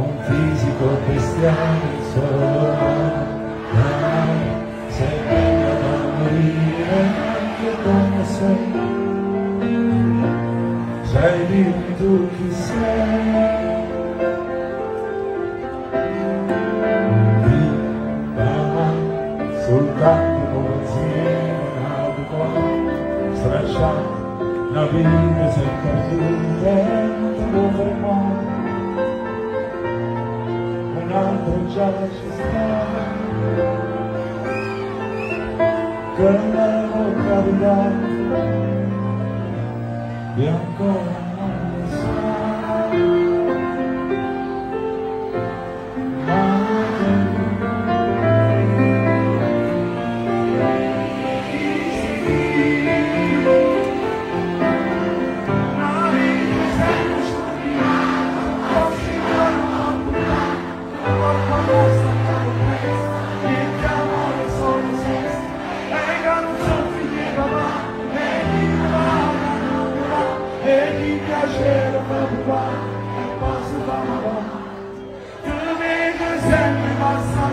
un fisico bestiale solo dai, sei bella da morire anche come sei, sai dirmi tu chi sei. Soltanto come azienda qua, stracciata, la vita sempre più dentro dove muore. Un altro già ci sta, che devo capitare, e ancora non lo sa. Piacere per qua, e posso fare tu mi sempre basta.